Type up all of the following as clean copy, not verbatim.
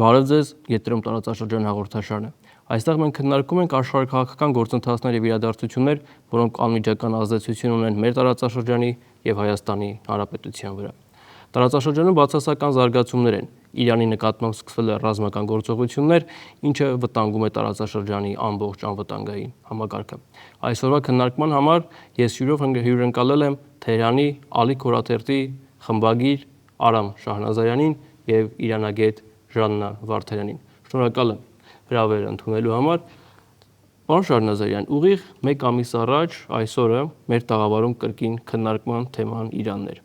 Բարև ձեզ, եթերում տարածաշրջան հաղորդաշարն է։ Այստեղ մենք քննարկում ենք աշխարհաքաղաքական գործընթացներ եւ իրադարձություններ, որոնք անմիջական ազդեցություն ունեն մեր տարածաշրջանի եւ Հայաստանի Հանրապետության վրա։ Տարածաշրջանում բացասական զարգացումներ են։ Իրանի նկատմամբ սկսվել է ռազմական գործողություններ, ինչը վտանգում է տարածաշրջանի ամբողջ անվտանգային համակարգը։ Այսօրվա քննարկման համար ես հյուրընկալել եմ Թեհրանի Ալի Քորաթերթի խմբագիր Արամ Շահնազարյանին եւ իրանագետ Ժաննա Վարդանյանին։ Շնորհակալ եմ հրավերը ընդունելու համար։ Պարոն Շահնազարյան, ուղիղ 1 ամիս առաջ այսօրը մեր տաղավարում կրկին քննարկման թեման Իրանն էր։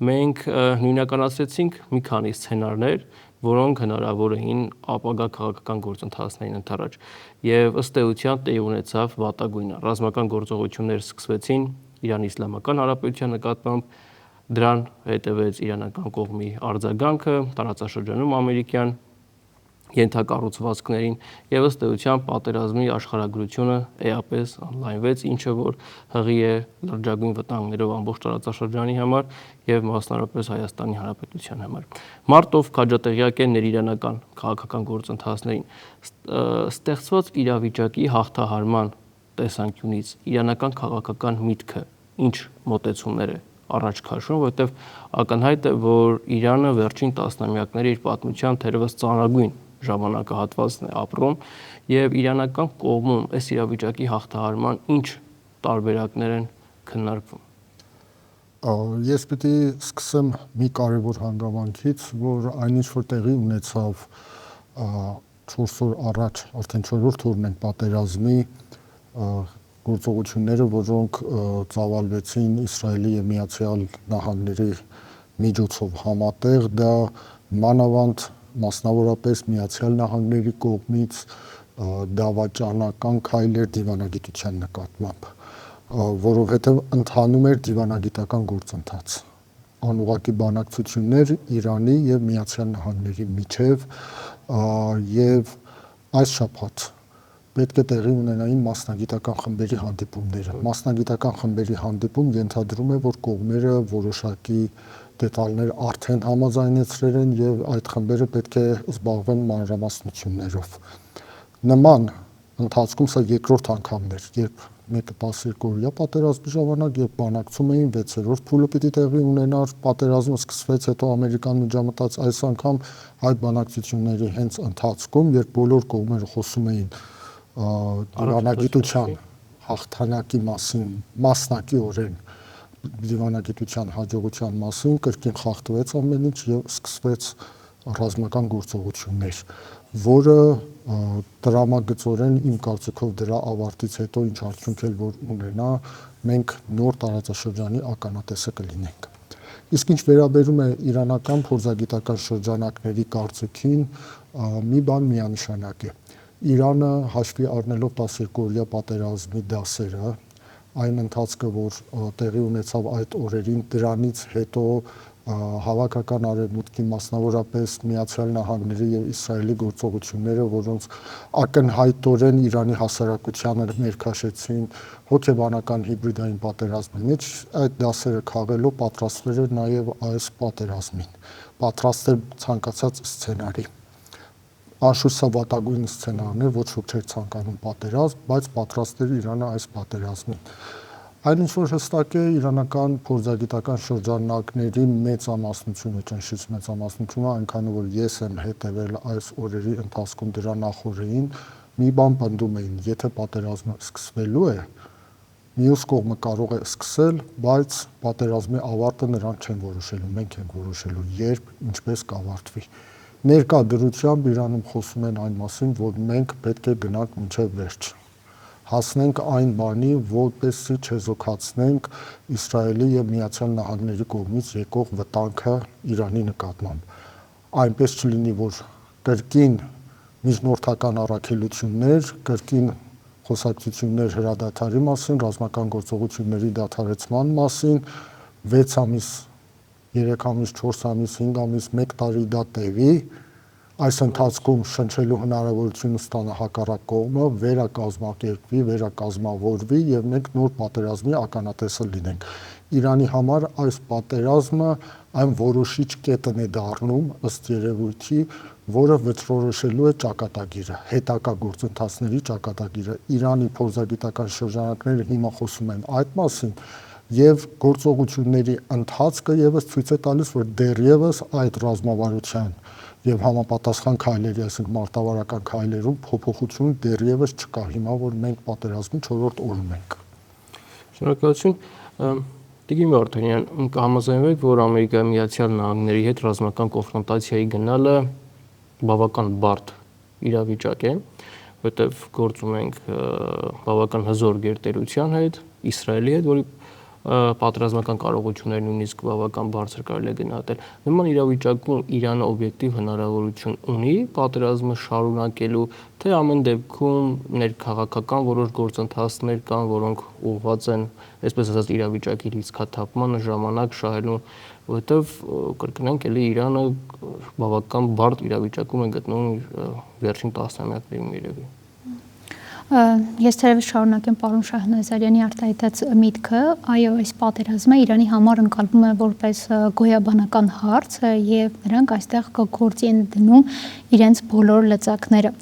Մենք նույնականացրեցինք մի քանի սցենարներ, որոնք հնարավոր էին ապագա քաղաքական գործընթացներին ընդառաջ։ Եվ ըստ էության տեղի ունեցավ վատագույնը։ Ռազմական գործողություններ սկսվեցին Իրանի Իսլամական Հանրապետության նկատմամբ, դրան հետևեց իրանական կողմի արձագանքը, տարածաշրջանում ամերիկյան ենթակառուցվածքներին եւ ըստ էության պատերազմի աշխարհագրությունը էապես անլայնվեց, ինչը որ հղի է լրջագույն վտանգներով ամբողջ տարածաշրջանի համար եւ մասնավորապես Հայաստանի Հանրապետության համար։ Մարտով քաջատեղյակ է ներիրանական քաղաքական գործընթացներին։ Ստեղծված իրավիճակի հաղթահարման տեսանկյունից իրանական քաղաքական միտքը ինչ մոտեցումներ է առաջ քաշում, որովհետեւ ակնհայտ է, որ Իրանը վերջին տասնամյակների իր պատմության թերևս ծանրագույն ժամանակահատվածն է ապրում եւ իրանական կողմում այս իրավիճակի հաղթահարման ինչ տարբերակներ են քննարկվում։ Ես պիտի սկսեմ մի կարևոր հանգամանքից, որ այնինչ որ տեղի ունեցավ 4 օր առաջ, արդեն 4-րդ օրն են պատերազմի գործողությունները, որոնք ծավալվեցին Իսրայելի եւ Միացյալ Նահանգների միջոցով համատեղ, դա մանավանդ մասնավորապես Միացյալ Նահանգների կողմից դավաճանական քայլ էր դիվանագիտության նկատմամբ, որովհետև ընթանում էր դիվանագիտական գործընթաց, անուղղակի բանակցություններ Իրանի եւ Միացյալ Նահանգների միջև եւ այս շաբաթ պետք է տեղի ունենային մասնագիտական խմբերի հանդիպումները։ Մասնագիտական խմբերի հանդիպում ենթադրում է, որ կողմերը որոշակի դետալներ արդեն համաձայնեցրել են եւ այդ խմբերը պետք է զբաղվեն մանրամասնություններով։ Նման ընթացքում սա երկրորդ անգամն էր, երբ մեկը 12-օրյա պատերազմի ժամանակ, երբ բանակցում էին 6-րդ փուլը պիտի տեղի ունենար, պատերազմը սկսվեց, հետո Ամերիկան միջամտած, այս անգամ այդ բանակցությունների հենց ընթացքում, երբ բոլոր կողմերը խոսում էին դիվանագիտության հաղթանակի մասին, մասնակիորեն դիվանագիտության հաջողության մասին, կրկին խախտվեց ամեն ինչ եւ սկսվեց ռազմական գործողություններ, որը դրամագծորեն իմ կարծիքով դրա ավարտից հետո ինչ արդյունք էլ որ ունենա, մենք նոր տարածաշրջանի ականատեսը կլինենք։ Իսկ ինչ վերաբերում է իրանական փորձագիտական շրջանակների կարծիքին, մի բան միանշանակ է։ Իրանը հաշվի առնելով 12-օրյա պատերազմի դասերը, այն ընթացքը, որ տեղի ունեցավ այդ օրերին, դրանից հետո հավաքական արևմուտքի, մասնավորապես Միացյալ Նահանգների եւ Իսրայելի գործողությունները, որոնց ակնհայտորեն Իրանի հասարակությանը ներքաշեցին հոգեբանական հիբրիդային պատերազմի մեջ, այդ դասերը քաղելով պատրաստվել էր նաեւ այս պատերազմին, պատրաստել ցանկացած սցենարի։ Անշուշտ սա վատագույն սցենարն է, ոչ ոք չէր ցանկանում պատերազմ, բայց պատրաստել Իրանը այս պատերազմին։ Այն ինչ որ հստակ է, իրանական փորձագիտական շրջանակների մեծամասնությունը, ճնշից մեծամասնությունը, այնքան որ ես եմ հետևել այս օրերի ընթացքում դրա նախորդին, մի բան պնդում էին, եթե պատերազմը սկսվելու է, մյուս կողմը կարող է սկսել, բայց պատերազմի ավարտը նրանք չեն որոշելու, մենք ենք որոշելու, երբ, ինչպես կավարտվի։ Ներկա դրությամբ Իրանում խոսում են այն մասին, որ մենք պետք է գնանք մինչև վերջ, հասնենք այն բանի, որպեսզի չեզոքացնենք Իսրայելի եւ Միացյալ Նահանգների կողմից եկող վտանգը Իրանի նկատմամբ։ Այնպես չլինի, որ կրկին միջնորդական առաքելություններ, կրկին խոսակցություններ հրադադարի մասին, ռազմական գործողությունների դադարեցման մասին, 6 ամիս, 3 ամիս, 4 ամիս, 5 ամիս, 1 տարի դա տևի, այս ընթացքում շնչելու հնարավորություն ստանա հակառակ կողմը, վերակազմակերպվի, վերակազմավորվի եւ մենք նոր պատերազմի ականատեսը լինենք։ Իրանի համար այս պատերազմը այն որոշիչ կետն է դառնում ըստ երևույթի, որը վճռորոշելու է ճակատագիրը, հետագա գործընթացների ճակատագիրը։ Իրանի փորձագիտական շրջանակները հիմա խոսում են այդ մասին եւ գործողությունների ընթացքը եւս ցույց է տալիս, որ դեռևս այդ ռազմավարության եւ համապատասխան քայլերի, այսինքն մարտավարական քայլերում փոփոխություն դեռևս չկա։ Հիմա որ մենք պատերազմի 4-րդ օրում ենք։ Շնորհակալություն։ Տիկին Վարդանյան, կհամաձայնվեք, որ Ամերիկայի Միացյալ Նահանգների հետ ռազմական կոնֆրոնտացիայի գնալը բավական բարդ իրավիճակ է, որտեղ գործում ենք բավական հզոր գերտերության հետ, Իսրայելի հետ, որի պատերազմական կարողությունները նույնիսկ բավական բարձր կարելի է գնահատել։ Նման իրավիճակում Իրանը օբյեկտիվ հնարավորություն ունի պատերազմը շարունակելու, թե ամեն դեպքում ներքաղաքական որոշ գործընթացներ կան, որոնք ուղղված են, այսպես ասած, իրավիճակի լիցքաթափմանը, ժամանակ շահելու, որովհետև կրկնենք, էլի Իրանը բավական բարդ իրավիճակում է գտնվում վերջին տասնամյակներում երևի։ Ես թերևս շարունակեմ պարոն Շահնազարյանի արտահայտած միտքը, այո, այս պատերազմը Իրանի համար ընկալվում է որպես գոյաբանական հարց եւ նրանք այստեղ գործի են դնում իրենց բոլոր լծակները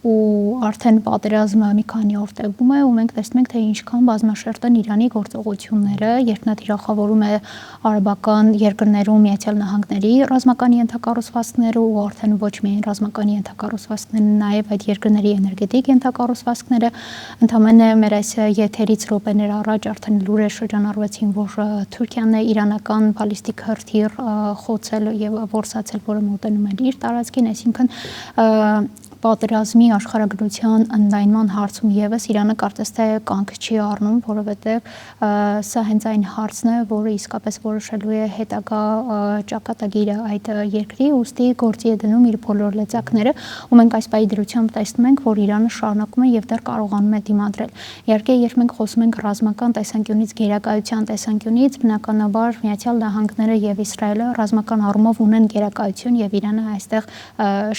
ու արդեն պատերազմը մի քանի օր տևում է ու մենք տեսնում ենք թե ինչքան բազմաշերտ են Իրանի գործողությունները, երբ նա թիրախավորում է արաբական երկրներում Միացյալ Նահանգների ռազմական ենթակառուցվածքները ու արդեն ոչ միայն ռազմական ենթակառուցվածքները, նաև այդ երկրների էներգետիկ ենթակառուցվածքները, ընդամենը մեր այս եթերից րոպեներ առաջ արդեն լուրեր շրջանառվեցին, որ Թուրքիան է իրանական բալիստիկ հրթիռ խոցել եւ որսացել, որը մոտենում է իր տարածքին, այսինքն պատերազմի աշխարհագրության ընդայնման հարցում եւս Իրանը կարծես թե կանգ չի առնում, որովհետեւ սա հենց այն հարցն է, որը իսկապես որոշելու է հետագա ճակատագիրը այդ երկրի, ուստի գործի է դնում իր բոլոր լծակները, ու մենք այս պայի դրությամբ տեսնում ենք, որ Իրանը շարունակում է եւ դեռ կարողանում է դիմադրել։ Իհարկե, երբ մենք խոսում ենք ռազմական տեսանկյունից, գերակայության տեսանկյունից, բնականաբար Միացյալ Նահանգները եւ Իսրայելը ռազմական առումով ունեն գերակայություն եւ Իրանը այստեղ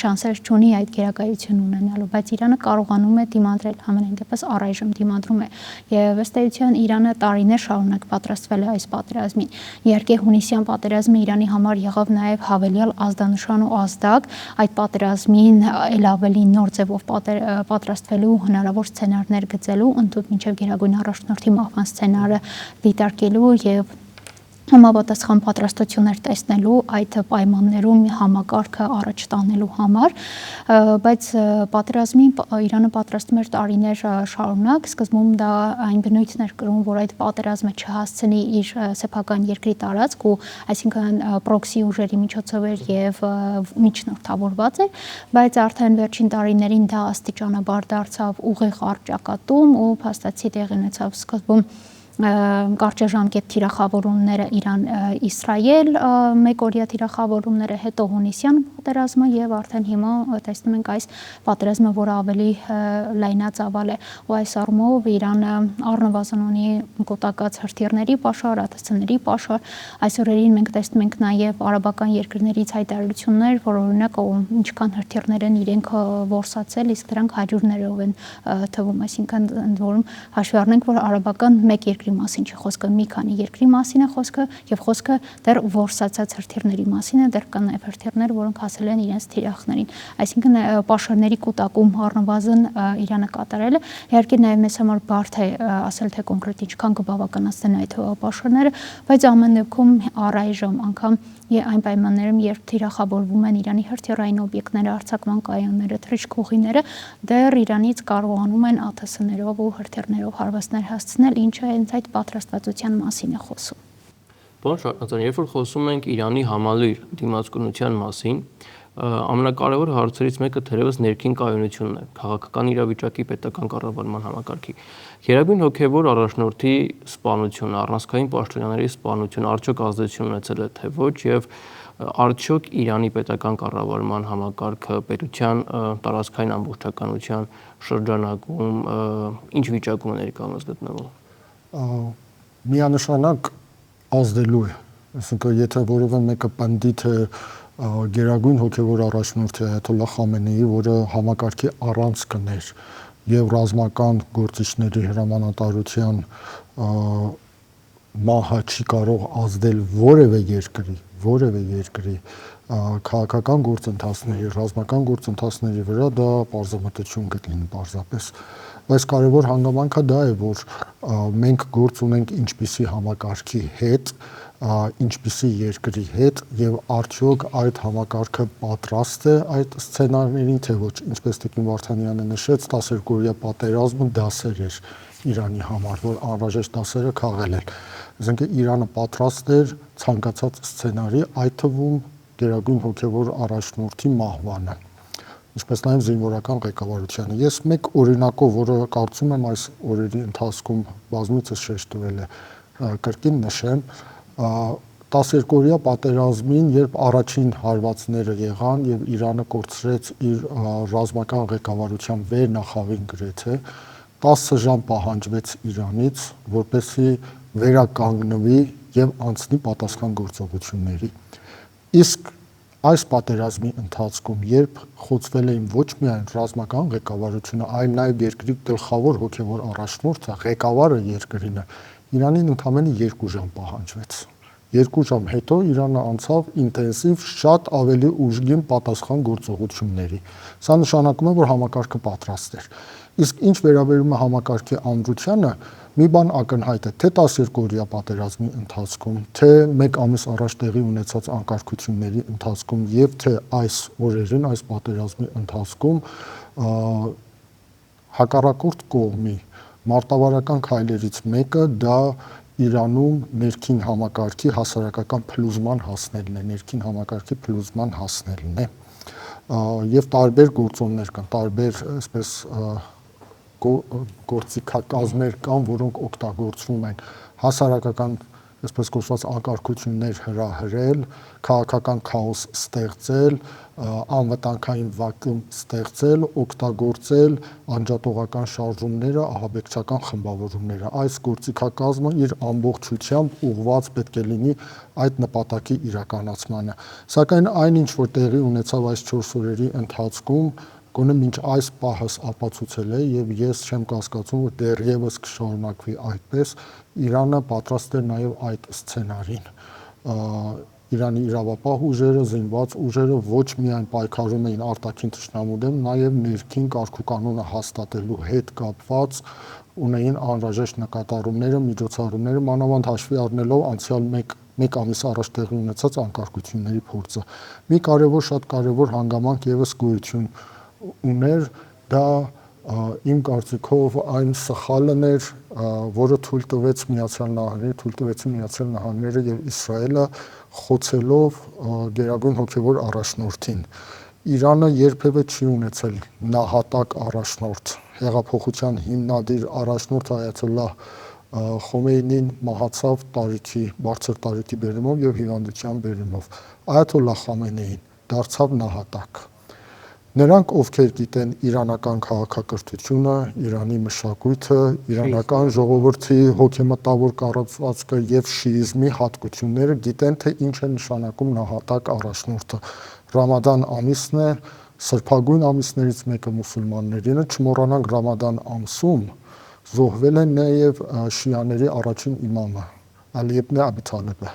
շանսեր չունի այդ գերակայություն ունենալու, բայց Իրանը կարողանում է դիմադրել, համենայն դեպս առայժմ դիմադրում է եւ ըստ էության Իրանը տարիներ շարունակ պատրաստվել է այս պատերազմին։ Իհարկե հունիսյան պատերազմը Իրանի համար եղավ նաեւ հավելյալ ազդանշան ու ազդակ այդ պատերազմին ել ավելի նոր ձևով պատրաստվելու հնարավոր սցենարներ գծելու, ընդհանուր մինչեւ Գերագույն առաջնորդի մահվան սցենարը դիտարկելու եւ համապատասխան պատրաստություններ տեսնելու այդ պայմաններում համակարգը առաջ տանելու համար, բայց պատերազմին Իրանը պատրաստում էր տարիներ շարունակ, սկզբում դա այն բնույթն էր կրում, որ այդ պատերազմը չհասցնի իր սեփական երկրի տարածք ու այսինքն պրոքսի ուժերի միջոցով էր եւ միջնորդավորված էր, բայց արդեն վերջին տարիներին դա աստիճանաբար դարձավ ուղիղ առճակատում ու փաստացի տեղի ունեցավ սկզբում կարճաժամկետ թիրախավորումները Իրան-Իսրայել, մեկօրյա թիրախավորումները, հետո հունիսյան պատերազմը եւ արդեն հիմա տեսնում ենք այս պատերազմը, որը ավելի լայնածավալ է ու այս առումով Իրանը առնվազն ունի կոտակած հրթիռների պաշար, ԱԹՍ-ների պաշար, այս օրերին մենք տեսնում ենք նաեւ արաբական երկրներից հայտարարություններ, որ օրինակ ինչքան հրթիռներ են իրենք որսացել, իսկ դրանք հաջուրներով են թվում, այսինքն ընդ որում հաշվի առնենք, որ արաբական մեկ երկրի մասին չի խոսքը, մի քանի երկրի մասին է խոսքը եւ խոսքը դեռ որսացած հրթիռների մասին է, դեռ կան նաեւ հրթիռներ, որոնք հասել են իրենց թիրախներին, այսինքն պաշարների կուտակում առնվազն Իրանը կատարել է, իհարկե նաեւ մեզ համար բարդ է ասել թե կոնկրետ ինչքան կբավականացնեն այդ պաշարները, բայց ամեն դեպքում առայժմ անգամ այն պայմաններում, երբ թիրախավորվում են Իրանի հրթիռային օբյեկտները, արձակման կայանները, թռիչքուղիները, դեռ Իրանից կարողանում են ԱԹՍ-ներով ու հրթիռներով հարվածներ հասցնել, ինչը հենց այդ պատրաստվածության մասին է խոսում։ Պարոն Շահնազարյան, երբ որ խոսում ենք Իրանի համալիր դիմացկունության մասին, ամենակարևոր հարցերից մեկը թերևս ներքին կայունությունն է, քաղաքական իրավիճակի, պետական կառավարման համակարգի։ Գերագույն հոգևոր առաջնորդի սպանությունը, առանցքային պաշտոնյաների սպանությունը արդյոք ազդեցություն ունեցել է թե ոչ եւ արդյոք Իրանի պետական կառավարման համակարգը պետության տարածքային ամբողջականության շրջանակում ինչ վիճակում է ներկայումս գտնվում։ Միանշանակ ազդելու է, այսինքն եթե որևէ մեկը պնդի թե գերագույն հոգևոր առաջնորդի Այաթոլլահ Խամենեի, որը համակարգի առանցքն էր եւ ռազմական գործիչների հրամանատարության մահը չի կարող ազդել որևէ երկրի քաղաքական գործընթացների, ռազմական գործընթացների վրա, դա պարզամտություն կլինի պարզապես։ Բայց կարևոր հանգամանքը դա է, որ մենք գործ ունենք ինչպիսի համակարգի հետ, ինչպիսի երկրի հետ եւ արդյոք այդ համակարգը պատրաստ է այդ սցենարներին, թե ոչ, ինչպես Տիկին Վարդանյանը նշեց, 12-օրյա պատերազմը դասեր էր Իրանի համար, որ անհրաժեշտ դասերը քաղել են։ Այսինքն Իրանը պատրաստ էր ցանկացած սցենարի, այդ թվում գերագույն հոգևոր առաջնորդի մահվանը, ինչպես նաև զինվորական ղեկավարությանը։ Ես մեկ օրինակով, որը կարծում եմ այս օրերի ընթացքում բազմիցս շեշտվել է, կրկին նշեմ, 12-օրյա պատերազմին, երբ առաջին հարվածները եղան եւ Իրանը կորցրեց իր ռազմական ղեկավարության վերնախավին գրեթե, 10 ժամ պահանջվեց Իրանից, որպեսզի վերականգնվի եւ անցնի պատասխան գործողությունների։ Իսկ այս պատերազմի ընթացքում, երբ խոցվել էին ոչ միայն ռազմական ղեկավարությունը, այլ նաև երկրի գլխավոր հոգևոր առաջնորդը, ղեկավարը երկրինը, Իրանին ընդամենը 2 ժամ պահանջվեց։ 2 ժամ հետո Իրանը անցավ ինտենսիվ, շատ ավելի ուժգին պատասխան գործողությունների։ Սա նշանակում է, որ համակարգը պատրաստ էր։ Իսկ ինչ վերաբերում է համակարգի ամրությանը, մի բան ակնհայտ է, թե 12-օրյա պատերազմի ընթացքում, թե 1 ամիս առաջ տեղի ունեցած անկարգությունների ընթացքում եւ թե այս օրերին, այս պատերազմի ընթացքում հակառակորդ կողմի մարտավարական քայլերից մեկը դա Իրանում ներքին համակարգի հասարակական փլուզման հասնելն է, ներքին համակարգի փլուզման հասնելն է։ Եվ տարբեր գործոններ կան, տարբեր այսպես գործիքակազմեր կան, որոնք օգտագործվում են հասարակական, այսպես կոչված անկարգություններ հրահրել, քաղաքական քաոս ստեղծել, անվտանգային վակուում ստեղծել, օգտագործել անջատողական շարժումները, ահաբեկչական խմբավորումները։ Այս գործիքակազմը իր ամբողջությամբ ուղղված պետք է լինի այդ նպատակի իրականացմանը։ Սակայն այնինչ, որ տեղի ունեցավ այս 4 օրերի ընթացքում, գոնե մինչ այս պահս ապացուցել է եւ ես չեմ կասկածում, որ դեռևս կշարունակվի այդպես, Իրանը պատրաստ է նաեւ այդ սցենարին։ Իրանի իրավապահ ուժերը, զինված ուժերը ոչ միայն պայքարում էին արտաքին թշնամու դեմ, նաեւ ներքին կարգուկանոնը հաստատելու հետ կապված ունեին անհրաժեշտ նկատառումները, միջոցառումները, մանավանդ հաշվի առնելով անցյալ մեկ ամիս առաջ տեղի ունեցած անկարգությունների փորձը։ Մի շատ կարևոր հանգամանք եւս գոյություն ուներ, դա իմ կարծիքով այն սխալն էր, որը թույլ տվեցին Միացյալ Նահանգները եւ Իսրայելը խոցելով գերագույն հոգևոր առաջնորդին։ Իրանը երբևէ չի ունեցել նահատակ առաջնորդ, հեղափոխության հիմնադիր առաջնորդ Այաթոլլահ Խոմեյնին մահացավ բարձր տարիքի բերումով եւ հիվանդության բերումով։ Այաթոլլահ Խամենեին դարձավ նահատակ։ Նրանք, ովքեր գիտեն իրանական քաղաքակրթությունը, Իրանի մշակույթը, իրանական ժողովրդի հոգեմտավոր կառուցվածքը եւ շիիզմի հատկությունները, գիտեն, թե ինչ է նշանակում նահատակ առաջնորդը։ Ռամադան ամիսն է, սրբագույն ամիսներից մեկը մուսուլմաններին, չմոռանանք Ռամադան ամսում զոհվել է նաեւ շիաների առաջին իմամը Ալի իբն Աբի Թալեբը։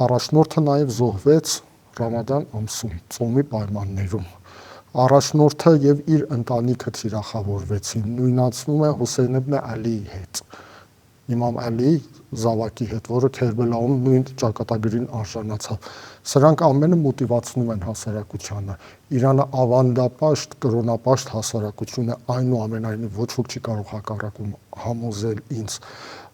Առաջնորդը նաեւ զոհվեց Ռամադան ամսում, ծոմի պայմաններում։ Առաջնորդը եւ իր ընտանիքը թիրախավորվեցին, նույնացնում է Հոսեյն իբն Ալիի հետ, Իմամ Ալիի զավակի հետ, որը Քերբելայում նույն ճակատագրին արժանացավ։ Սրանք ամենը մոտիվացնում են հասարակությանը։ Իրանը ավանդապաշտ, կրոնապաշտ հասարակություն է, այնուամենայնիվ ոչ ոք չի կարող հակառակում համոզել ինձ։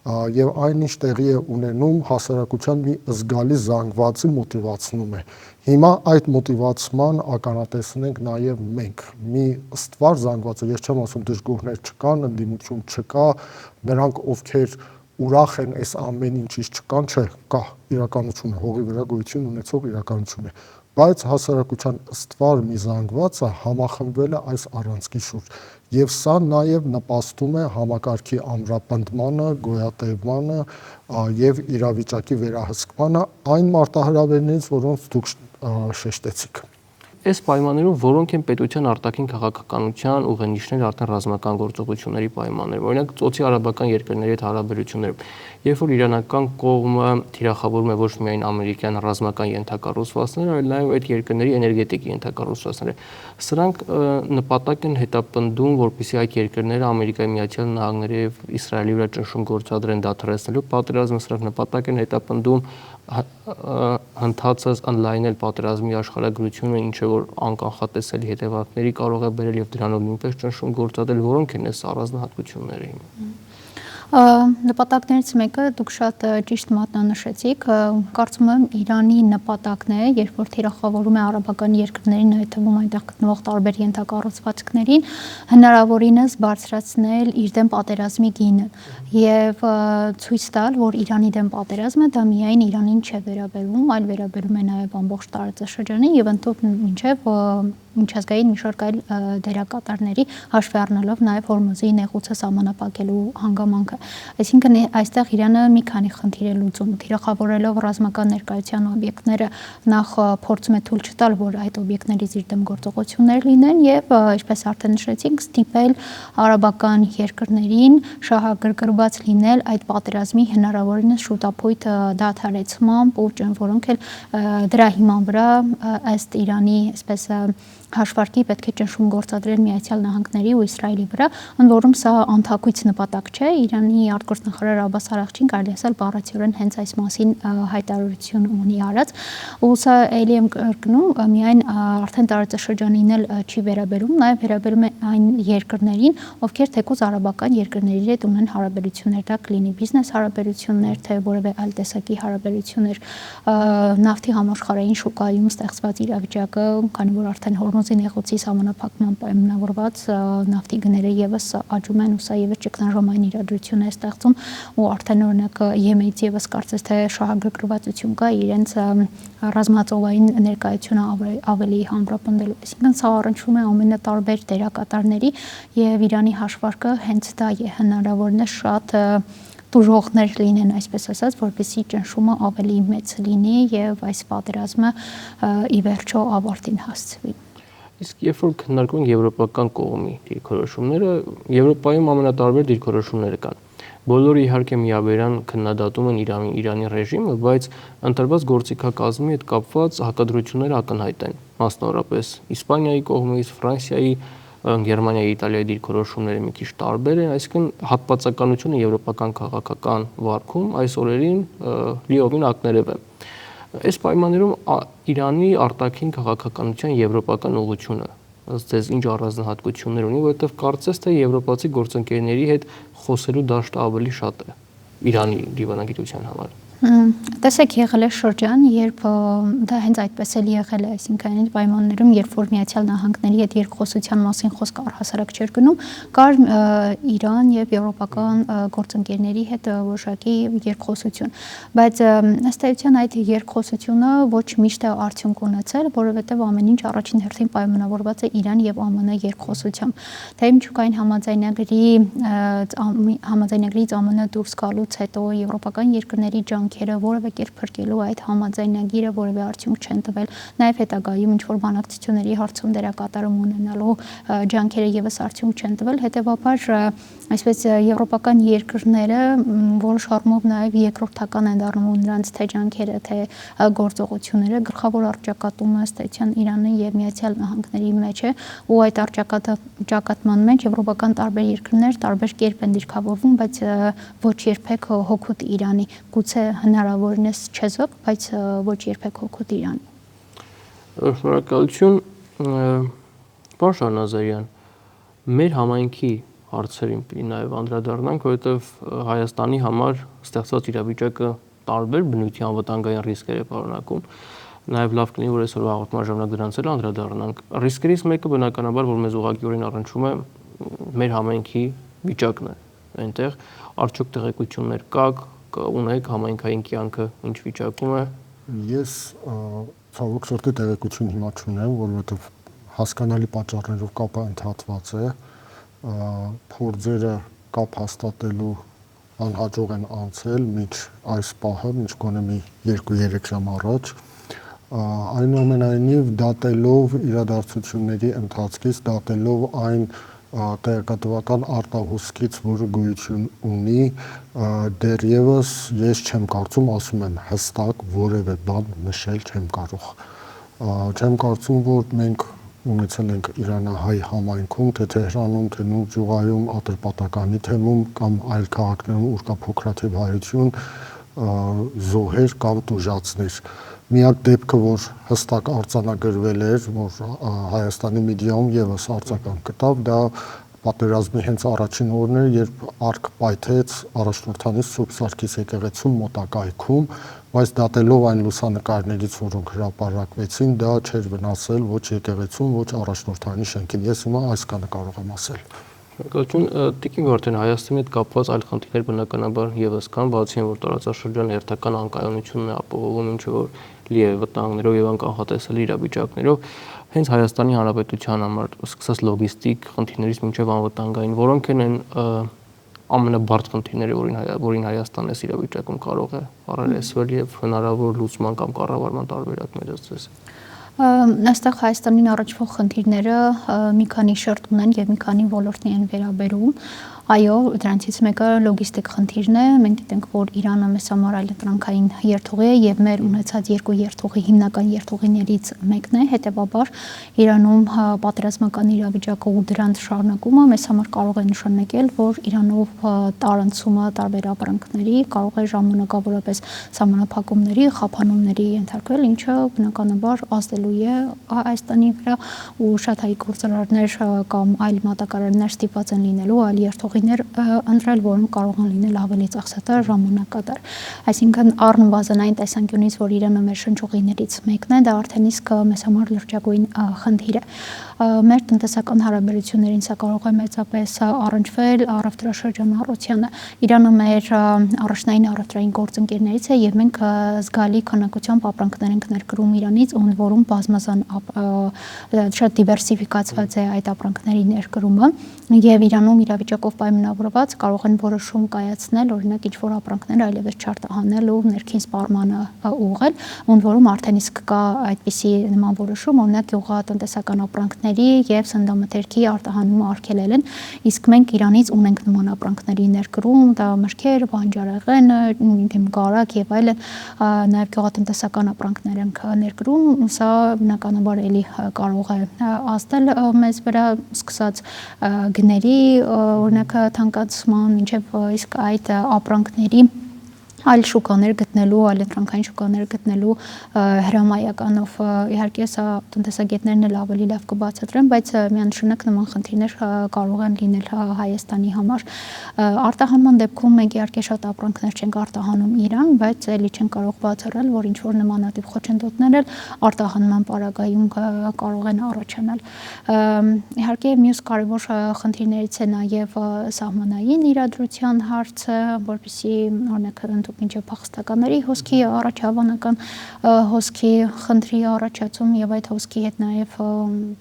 Եվ այնինչ տեղի է ունենում հասարակության մի զգալի զանգվածի մոտիվացնում է։ Հիմա այդ մոտիվացման ականատեսն ենք նաև մենք։ Մի ստվար զանգվածը, ես չեմ ասում դժգոհներ չկան, ընդդիմություն չկա, նրանք ովքեր ուրախ են այս ամեն ինչից չկան, չէ, կա իրականություն է, հողի վրա գոյություն ունեցող իրականություն է։ բայց հասարակության ստվար մի զանգվածը համախմբվել է այս առանցքի շուրջ եւ սա նաեւ նպաստում է համակարգի ամրապնդմանը, գոյատևմանը եւ իրավիճակի վերահսկմանը այն մարտահրավերներից, որոնց դուք շեշտեցիք։ Այս պայմաններում որոնք են պետության արտաքին քաղաքականության ուղենիշները արդեն ռազմական գործողությունների պայմաններ, օրինակ ծոցի արաբական երկրների հետ հարաբերություններում, երբ որ իրանական կողմը թիրախավորում է ոչ միայն ամերիկյան ռազմական ենթակառուցվածքները, այլ նաև այդ երկրների էներգետիկ ենթակառուցվածքները, սրանք նպատակ են հետապնդում, որպեսզի այդ երկրները Ամերիկայի Միացյալ Նահանգների եւ Իսրայելի վրա ճնշում գործադրեն դադարեցնելու պատերազմը, սրանք նպատակ են հետապնդում հնդածած ընդլայնել պատերազմի աշխարհագրությունը, ինչը որ անկանխատեսելի հետևանքների կարող է բերել եւ դրանով նույնպես ճնշում գործադրել, որոնք են այս առանձնահատկությունները։ Նպատակներից մեկը դուք շատ ճիշտ մատնանշեցիք, կարծում եմ Իրանի նպատակն է, երբ որ թիրախավորում է արաբական երկրներին, այդ թվում այնտեղ գտնվող տարբեր ենթակառուցվածքներին, հնարավորինս բարձրացնել իր դեմ պատերազմի գինը եւ ցույց տալ, որ Իրանի դեմ պատերազմը դա միայն Իրանին չէ վերաբերում, այլ վերաբերում է նաեւ ամբողջ տարածաշրջանին եւ ընդհանուր մինչեւ միջազգային մի շարք այլ դերակատարների հաշվի առնելով նաև Հորմուզի նեղուցը սահմանափակելու հանգամանքը։ Այսինքն այստեղ Իրանը մի քանի խնդիր է լուծում, թիրախավորելով ռազմական ներկայության օբյեկտները նախ փորձում է թույլ չտալ, որ այդ օբյեկտներից իր դեմ գործողություններ լինեն եւ ինչպես արդեն նշեցինք, ստիպել արաբական երկրներին շահագրգռված լինել այդ պատերազմի հնարավորինս շուտապույտ դադարեցմամբ ու որոնք էլ դրա հիման վրա ըստ Իրանի այսպես հաշվարկի պետք է ճնշում գործադրել Միացյալ Նահանգների ու Իսրայելի վրա, ընդ որում սա անթակույց նպատակ չէ, Իրանի արտգործնախարար Աբբաս Արաղչին կարելի ասել բառացիորեն հենց այս մասին հայտարարություն ունի արած, ու սա էլի եմ կրկնում, միայն արդեն տարածաշրջանին էլ չի վերաբերում, նաև վերաբերում է այն երկրներին, ովքեր թեկուզ արաբական երկրների հետ ունեն հարաբերություններ, դա կլինի բիզնես հարաբերություններ, թե որևէ այլ տեսակի հարաբերություններ, նավթի համաշխարհային շուկայում ստեղծված իրավիճակը, քանի որ արդեն Հորմուզի նեղուցի սահմանափակման պայմանավորված նավթի գները եւս աճում են ու սա եւս ճգնաժամային իրադրություն է ստեղծում ու արդեն օրինակ Եմենից եւս կարծես թե շահագրգռվածություն կա իրենց ռազմածովային ներկայությունը ավելի համապնդելու։ Այսինքն սա առնչվում է ամենատարբեր դերակատարների եւ Իրանի հաշվարկը հենց դա է հնարավորինս շատ տուժողներ լինեն, այսպես ասած, որպեսզի ճնշումը ավելի մեծ լինի եւ այս պատերազմը ի վերջո ավարտին հասցվի։ Իսկ երբ որ քննարկում ենք եվրոպական կողմի դիրքորոշումները, Եվրոպայում ամենատարբեր դիրքորոշումները կան։ Բոլորը իհարկե միաբերան քննադատում են Իրանի ռեժիմը, բայց ընտրված գործիքակազմի հետ կապված հակադրությունները ակնհայտ են, մասնավորապես Իսպանիայի կողմից, Ֆրանսիայի, Գերմանիայի, Իտալիայի դիրքորոշումները մի քիչ տարբեր են, այսինքն հատվածականությունը եվրոպական քաղաքական վարքում այս օրերին լիովին ակներև է։ Այս պայմաններում Իրանի արտաքին քաղաքականության եվրոպական ուղղությունը ըստ ձեզ ինչ առանձնահատկություններ ունի, որովհետև կարծես թե եվրոպացի գործընկերների հետ խոսելու դաշտը ավելի շատ է Իրանի դիվանագիտության համար։ Տեսեք, եղել է շրջան, երբ դա հենց այդպես էլ եղել է, այսինքն այն պայմաններում, երբ որ Միացյալ Նահանգների հետ երկխոսության մասին խոսք առհասարակ չէր գնում, կար Իրան եւ եվրոպական գործընկերների հետ որոշակի երկխոսություն, բայց ըստ էության այդ երկխոսությունը ոչ միշտ է արդյունք ունեցել, որովհետեւ ամեն ինչ առաջին հերթին պայմանավորված է Իրան եւ ԱՄՆ երկխոսությամբ։ Թե միջուկային համաձայնագրից ԱՄՆ դուրս գալուց հետո եվրոպական երկրների ջանքերը որևէ կերպ փրկելու այդ համաձայնագիրը որևէ արդյունք չեն տվել, նաև հետագայում ինչ-որ բանակցությունների հարցում դերակատարում ունենալու ջանքերը եւս արդյունք չեն տվել, հետեւաբար այսպես եվրոպական երկրները որոշ առումով նաև երկրորդական են դառնում նրանց թե ջանքերը, թե գործողությունները, գլխավոր առճակատումը ըստ էության Իրանը եւ Միացյալ Նահանգների մեջ է, ու այդ առճակատման մեջ եվրոպական տարբեր երկրներ տարբեր կերպ են դիրքավորվում, բայց ոչ երբեք հօգուտ Իրանի, գուցե հնարավորինս չեզոք, բայց ոչ երբեք հօգուտ Իրանի։ Շնորհակալություն, պարոն Շահնազարյան, մեր համայնքի հարցերին պիտի նաև անդրադառնանք, որովհետև Հայաստանի համար ստեղծված իրավիճակը տարբեր բնույթի անվտանգային ռիսկեր է պարունակում։ Նաև լավ կլինի, որ այսօր հաղորդման ժամանակ դրանց էլ անդրադառնանք։ Ռիսկերից մեկը բնականաբար, որ մեզ ուղղակիորեն առնչվում է մեր համայնքի վիճակն է։ Այնտեղ արդյոք տեղեկություններ կա, ունեք համայնքային կյանքը ինչ վիճակում է։ Ես ցավոք սրտի տեղեկություն հիմա չունեմ, որովհետև հասկանալի պատճառներով կապը ընդհատված է, փորձերը կապ հաստատելու անհաջող են անցել մինչ այս պահը, մինչ գոնե մի 2-3 ժամ առաջ, այնուամենայնիվ դատելով իրադարձությունների ընթացքից, դատելով այն տեղեկատվական արտահոսքից, որը գոյություն ունի, դեռևս ես չեմ կարծում, ասում եմ հստակ որևէ բան նշել չեմ կարող։ Չեմ կարծում, որ մենք ունեցել ենք իրանահայ համայնքում, թե Թեհրանում, թե Նուրջուղայում, Ատրպատականի թեմում կամ այլ քաղաքներում, ուր կա փոքրաթիվ հայություն, զոհեր կամ տուժածներ։ Միակ դեպքը, որ հստակ արձանագրվել էր, որ Հայաստանի մեդիայում եւս արձագանք գտավ, դա պատերազմի հենց առաջին օրն էր, երբ արկ պայթեց առաջնորդանից Սուրբ Սարգիս եկեղեցում մոտակայքում, բայց դատելով այն լուսանկարներից, որոնք հրապարակվեցին, դա չէր վնասել ոչ եկեղեցուն, ոչ առաջնորդանի շենքին։ Ես հիմա այսքանը կարող եմ ասել։ Գոչուն Տիկին Վարդան, Հայաստանի հետ կապված այլ խնդիրներ բնականաբար եւս կան, բացի այն, որ տարածաշրջանը հերթական անկայունությունն է ապահովում, ինչը որ լի է վտանգներով եւ անկանխատեսելի իրավիճակներով, հենց Հայաստանի Հանրապետության համար սկսած լոգիստիկ խնդիրներից մինչև անվտանգային, որոնք են ամենաբարդ խնդիրները, որին Հայաստանն այս իրավիճակում կարող է առերեսվել եւ հնարավոր լուծման կամ կառավարման տարբերակները ցես։ Այստեղ Հայաստանին առաջվող խնդիրները մի քանի շերտ ունեն եւ մի քանի ոլորտների են վերաբերում։ Այո, դրանցից մեկը լոգիստիկ խնդիրն է։ Մենք գիտենք, որ Իրանը մեզ համար այլընտրանքային երթուղի է եւ մեր ունեցած երկու երթուղի հիմնական երթուղիներից մեկն է։ Հետեւաբար Իրանում պատերազմական իրավիճակը ու դրանց շարունակումը մեզ համար կարող է նշանակել, որ Իրանով տարանցումը տարբեր ապրանքների կարող է ժամանակավորապես սահմանափակումների, խափանումների ենթարկվել, ինչը բնականաբար ազդելու է Հայաստանի վրա ու շատ հայ գործարարներ կամ այլ մատակարարներ ստիպված են լինելու այլ երթուղիներ ընտրել, որոնք կարող են լինել ավելի ծախսատար, ժամանակատար։ Այսինքն առնվազն այն տեսանկյունից, որ Իրանը մեր շնչուղիներից մեկն է, դա արդեն իսկ մեզ համար լրջագույն խնդիր է։ Մեր տնտեսական հարաբերություններին սա կարող է մեծապես առնչվել առևտրաշրջան առողջանը։ Իրանը մեր առաջնային առևտրային գործընկերներից է եւ մենք զգալի քանակությամբ ապրանքներ ենք ներկրում Իրանից, ում որում բազմազան շատ դիվերսիֆիկացված է այդ ապրանքների ներկրումը եւ Իրանում իրավիճակով պայմանավորված կարող են որոշում կայացնել, օրինակ ինչ որ ապրանքներ այլևս չարտահանել ու ներքին սպառմանը ուղղել, ում որում արդեն իսկ կա այդպիսի նման որոշում, օրինակ գյուղատնտեսական ապրանքների եւ սննդամթերքի արտահանումը արգելել են, իսկ մենք Իրանից ունենք նման ապրանքների ներկրում, դա մրգեր, բանջարեղեն, գարակ եւ այլն, նաեւ գյուղատնտեսական ապրանքներ ենք ներկրում, սա բնականաբար էլի կարող է ազդել մեզ վրա, սկսած գների օրինակ թանկացման, մինչև իսկ այդ ապրանքների այլ շուկաներ գտնելու, այլ ընտրանքային շուկաներ գտնելու հրամայականով իհարկե սա տնտեսագետներն էլ ավելի լավ կբացատրեն, բայց միանշանակ նման խնդիրներ կարող են լինել Հայաստանի համար։ Արտահանման դեպքում մենք իհարկե շատ ապրանքներ չենք արտահանում Իրան, բայց էլի չեն կարող բացառել, որ ինչ որ նմանատիպ խոչընդոտներ էլ արտահանման պարագայում կարող են առաջանալ։ Իհարկե մյուս կարևոր խնդիրներից է նաև սահմանային իրադրության հարցը, որպեսզի օրինակ մինչև փախստականների հոսքի առաջավանական հոսքի խնդրի առաջացում եւ այդ հոսքի հետ նաեւ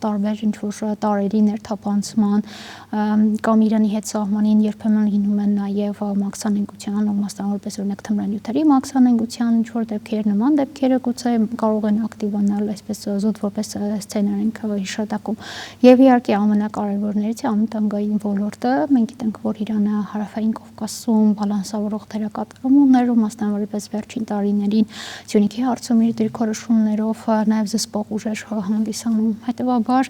տարբեր ինչ-որ տարերի ներթափանցման կամ Իրանի հետ սահմանին երբեմն լինում են նաեւ մաքսանենգության, մասնավորապես օրինակ թմրանյութերի մաքսանենգության ինչ-որ դեպքեր, նման դեպքերը գուցե կարող են ակտիվանալ այսպես զուտ որպես սցենարենք հիշատակում։ Եվ իհարկե ամենակարևորներից է անվտանգային ոլորտը։ Մենք գիտենք, որ Իրանը հարավային Կովկասում բալանսավորող դերակատարում ուներ, մասնավորապես վերջին տարիներին Սյունիքի հարցում իր դիրքորոշումներով նաև զսպող ուժեր հանդիսանում։ Հետևաբար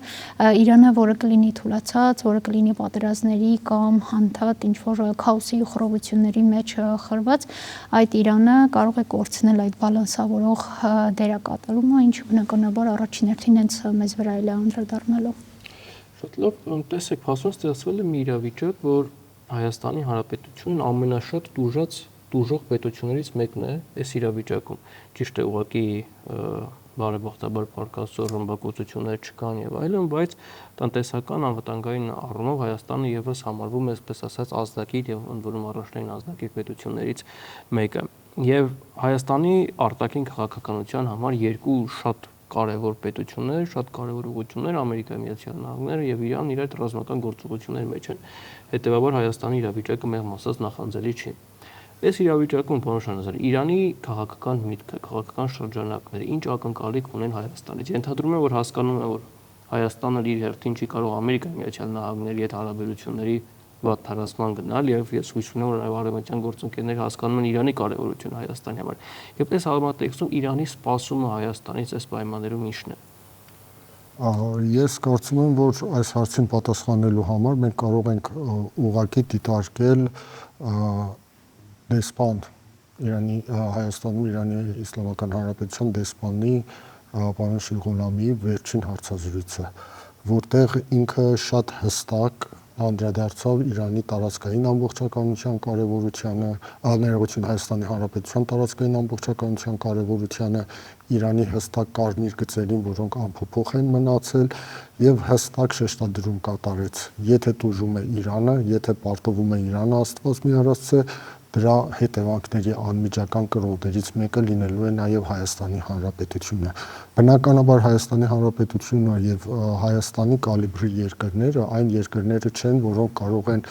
Իրանը, որը կլինի թուլացած, որը կլինի պատերազմների կամ հանդարտ ինչ-որ քաոսի ու խռովությունների մեջ խրված, այդ Իրանը կարող է կորցնել այդ բալանսավորող դերակատարումը, ինչը բնականաբար առաջին հերթին հենց մեզ վրա էլ է անդրադառնալու։ Շատ լավ, տեսեք, փաստորեն ստեղծվել է մի իրավիճակ, որ Հայաստանի Հանրապետությունն ամենաշատ տուժող պետություններից մեկն է այս իրավիճակում։ Ճիշտ է, ուղղակի բարեբախտաբար պարկասող ռմբակոծություններ չկան եւ այլն, բայց տնտեսական անվտանգային առումով Հայաստանը եւս համարվում է, այսպես ասած, ազդակիր եւ ընդ որում առաջնային ազդակիր պետություններից մեկը։ Եվ Հայաստանի արտաքին քաղաքականության համար երկու շատ կարևոր պետություններ, շատ կարևոր ուղղություններ, Ամերիկայի Միացյալ Նահանգները եւ Իրանն իր այդ ռազմական գործողությունների մեջ են։ Հետևաբար Հայաստանի իրավիճակը մեղմ ասած նախանձելի չի։ Այս իրավիճակում պարոն Շահնազար, Իրանի քաղաքական միտքը, քաղաքական շրջանակները ինչ ակնկալիք ունեն Հայաստանից։ Ենթադրում եմ, որ հասկանում են, որ Հայաստանը իր հերթին չի կարող Ամերիկայի Միացյալ Նահանգների հետ հարաբերությունների վատ թարացման գնալ եւ ես հույս ունեմ, որ այլ արևմտյան գործընկերները հասկանում են Իրանի կարևորությունը Հայաստանի համար։ Եվ այս համատեքստում Իրանի սպասումը Հայաստանից այս պայմաններում ինչն է։ Ես կարծում եմ, որ այս հարցին պատասխանելու համար մենք կարող ենք ուղղակի դիտարկել դեսպան Իրանի Հայաստանում Իրանի Իսլամական Հանրապետության դեսպանի պարոն Շիղոլամիի վերջին հարցազրույցը, որտեղ ինքը շատ հստակ անդրադարձավ Իրանի տարածքային ամբողջականության կարևորությանը, ներողություն Հայաստանի Հանրապետության տարածքային ամբողջականության կարևորությանը, Իրանի հստակ կարմիր գծերին, որոնք անփոփոխ են մնացել եւ հստակ շեշտադրում կատարեց. եթե տուժում է Իրանը, եթե պարտվում է Իրանը, Աստված մի արածце, դրա հետևանքների անմիջական կրողներից մեկը լինելու է նաև Հայաստանի Հանրապետությունը։ Բնականաբար Հայաստանի Հանրապետությունը եւ Հայաստանի կալիբրի երկրները այն երկրները չեն, որոնք կարող են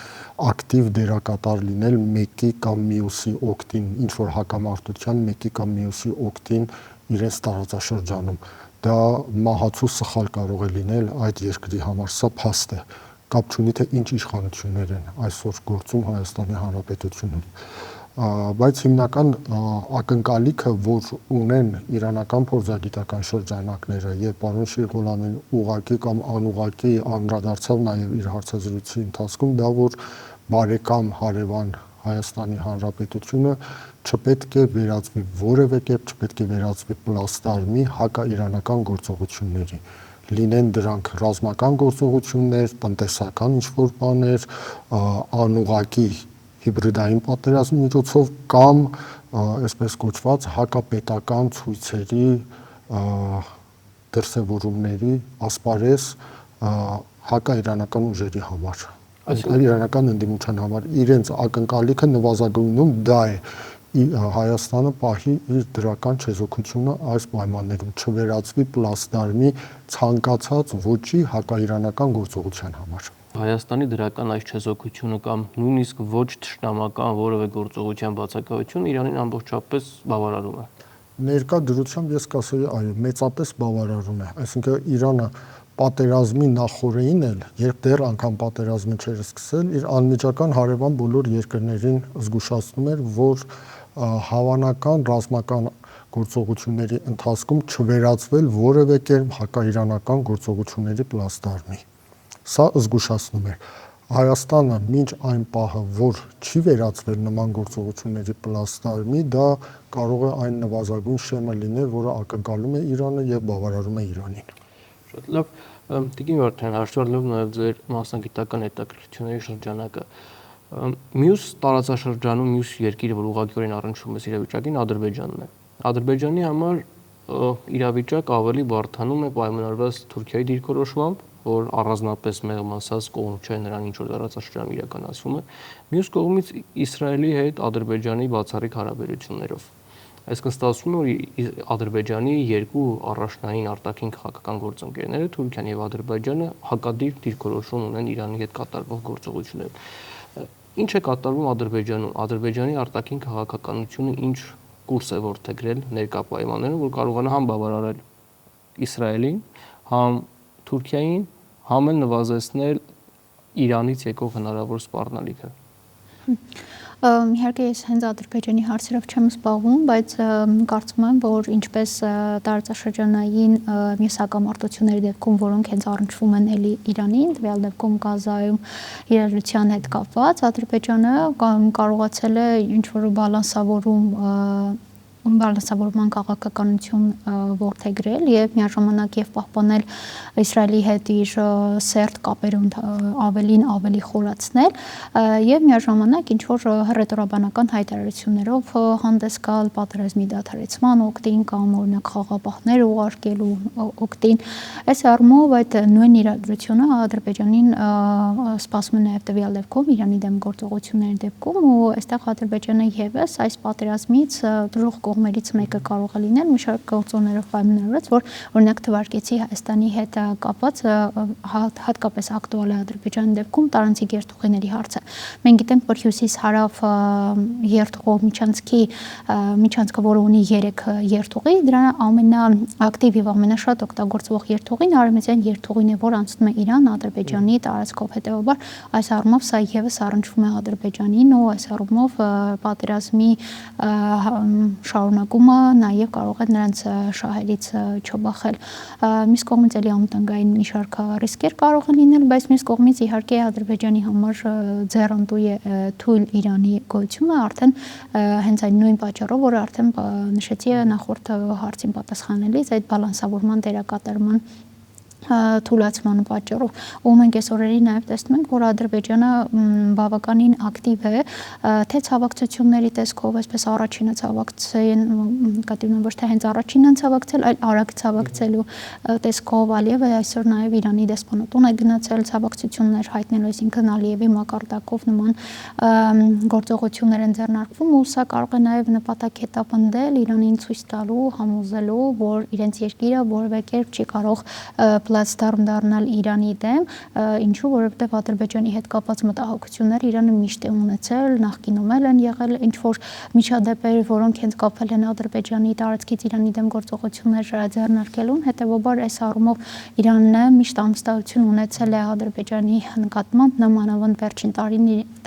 ակտիվ դերակատար լինել մեկի կամ մյուսի օգտին, ինչ որ հակամարտության մեկի կամ մյուսի օգտին իրենց տարածաշրջանում։ Դա մահացու սխալ կարող է լինել այդ երկրի համար, սա փաստ է։ Կապ չունի թե ինչ իշխանություններ են այսօր գործում Հայաստանի Հանրապետությունում, բայց հիմնական ակնկալիքը, որ ունեն իրանական փորձագիտական շրջանակները եւ պարոն Շիղոլամին ուղղակի կամ անուղղակի անդրադարձավ նաեւ իր հարցազրույցի ընթացքում, դա որ բարեկամ հարևան Հայաստանի Հանրապետությունը չպետք է վերածվի որևէ կերպ, չպետք է վերածվի պլաստարմի հակաիրանական գործողությունների, լինեն դրանք ռազմական գործողություններ, տնտեսական ինչ-որ բաներ, անուղղակի հիբրիդային պատերազմի միջոցով կամ այսպես կոչված հակապետական ցույցերի դրսևորումների ասպարեզ հակաիրանական ուժերի համար, իրանական ընդդիմության համար, իրենց ակնկալիքը նվազագույնում դա է, Հայաստանը պահի իր դրական չեզոքությունը այս պայմաններում, չվերածվի պլաստարմի ցանկացած ոչի հակաիրանական գործողության համար։ Հայաստանի դրական այս չեզոքությունը կամ նույնիսկ ոչ թշնամական որևէ գործողության բացակայությունը Իրանին ամբողջապես բավարարում է։ Ներկա դրությամբ ես կասեի, այո, մեծապես բավարարում է, այսինքն Իրանը պատերազմի նախորդին էլ, երբ դեռ անգամ պատերազմը չէր սկսել, իր անմիջական հարևան բոլոր երկրներին զգուշացնում էր, որ հավանական ռազմական գործողությունների ընթացքում չվերածվել որևէ կերպ հակաիրանական գործողությունների պլաստարմի։ Սա զգուշացնում է։ Հայաստանը մինչ այն պահը, որ չի վերածվել նման գործողությունների պլաստարմի, դա կարող է այն նվազագույն շեմը լինել, որը ակնկալում է Իրանը եւ բավարարում է Իրանին։ Շատ լավ, Տիկին Վարդան, հաշվառելով նաև ձեր մասնագիտական հետաքրքրությունների շրջանակը, մյուս տարածաշրջանում մյուս երկիրը, որ ուղղակիորեն առնչվում է իրավիճակին, Ադրբեջանն է։ Ադրբեջանի համար իրավիճակ ավելի բարդանում է պայմանավորված Թուրքիայի դիրքորոշմամբ, որ առանձնապես մեղմ ասած կողմ չէ նրան ինչ որ տարածաշրջանում իրականացվում է, մյուս կողմից Իսրայելի հետ Ադրբեջանի բացառիկ հարաբերություններով։ Այսինքն ստացվում է, որ Ադրբեջանի երկու առաջնային արտաքին քաղաքական գործընկերները Թուրքիան եւ Ադրբեջանը հակադիր դիրքորոշում ունեն Իրանի հետ կատարվող գործողություններում։ Ինչ է կատարվում Ադրբեջանում, Ադրբեջանի արտաքին քաղաքականությունը ինչ կուրս է որդեգրել ներկա պայմաններում, որ կարողանա համ բավարարել Իսրայելին, համ Թուրքիային, համ էլ նվազեցնել Իրանից եկող հնարավոր սպառնալիքը։ Իհարկե ես հենց Ադրբեջանի հարցերով չեմ զբաղվում, բայց կարծում եմ, որ ինչպես տարածաշրջանային մյուս հակամարտությունների դեպքում, որոնք հենց առնչվում են էլի Իրանին, տվյալ դեպքում Գազայում իրադրության հետ կապված, Ադրբեջանը կարողացել է ինչ-որ բալանսավորման քաղաքականություն որդեգրել եւ միաժամանակ եւ պահպանել Իսրայելի հետ իր սերտ կապերում ավելի խորացնել եւ միաժամանակ ինչ որ հռետորաբանական հայտարարություններով հանդես գալ պատերազմի դադարեցման օգտին կամ օրինակ խաղապահներ ուղարկելու օգտին։ Այս առումով այդ նույն իրադրությունը Ադրբեջանին սպասում է նաեւ տվյալ դեպքում Իրանի դեմ գործողությունների դեպքում ու այստեղ Ադրբեջանը եւս այս պատերազմից դրող կողմերից մեկը կարող է լինել մի շարք գործոններով պայմանավորված, որ օրինակ թվարկեցի Հայաստանի հետ կապված հատկապես ակտուալ է Ադրբեջանի դեպքում տարանցիկ երթուղիների հարցը։ Մենք գիտենք, որ հյուսիս-հարավ երթուղով միջանցքը, որը ունի 3 երթուղի, դրա ամենաակտիվ եւ ամենաշատ օգտագործվող երթուղին արևմտյան երթուղին է, որ անցնում է Իրան, Ադրբեջանի տարածքով։ Հետեւաբար այս առումով սա եւս առնչվում է Ադրբեջանին ու այս առումով պատերազմի շարունակումը նաև կարող է նրանց շահերից չբախել։ Մյուս կողմից էլի անվտանգային մի շարք ռիսկեր կարող են լինել, բայց մյուս կողմից իհարկե Ադրբեջանի համար ձեռնտու է թույլ Իրանի գոյությունը արդեն հենց այն նույն պատճառով, որ արդեն նշեցի նախորդ հարցին պատասխանելիս այդ բալանսավորման դերակատարման թուլացման պատճառով ու մենք այս օրերին նաև տեսնում ենք, որ Ադրբեջանը բավականին ակտիվ է թե ցավակցությունների տեսքով, այսպես առաջինը ցավակցեն, կատինում ոչ թե հենց առաջինն են ցավակցել, այլ արագ ցավակցելու տեսքով Ալիևը այսօր նաև Իրանի դեսպանատուն է գնացել ցավակցություններ հայտնել, այսինքն Ալիևի մակարդակով նման գործողություններ են ձեռնարկվում ու սա կարող է նաև նպատակ հետապնդել Իրանին ցույց տալու, համոզելու, որ իրենց երկիրը որևէ կերպ չի կարող պլատֆորմ դառնալ Իրանի դեմ, ինչու, որովհետև Ադրբեջանի հետ կապված մտահոգություններ Իրանը միշտ է ունեցել, նախկինում են եղել ինչ-որ միջադեպեր, որոնք հենց կապվել են Ադրբեջանի տարածքից Իրանի դեմ գործողություններ ձեռնարկելուն, հետևաբար այս առումով Իրանն միշտ ամստահություն ունեցել է Ադրբեջանի նկատմամբ, նամանավանդ վերջին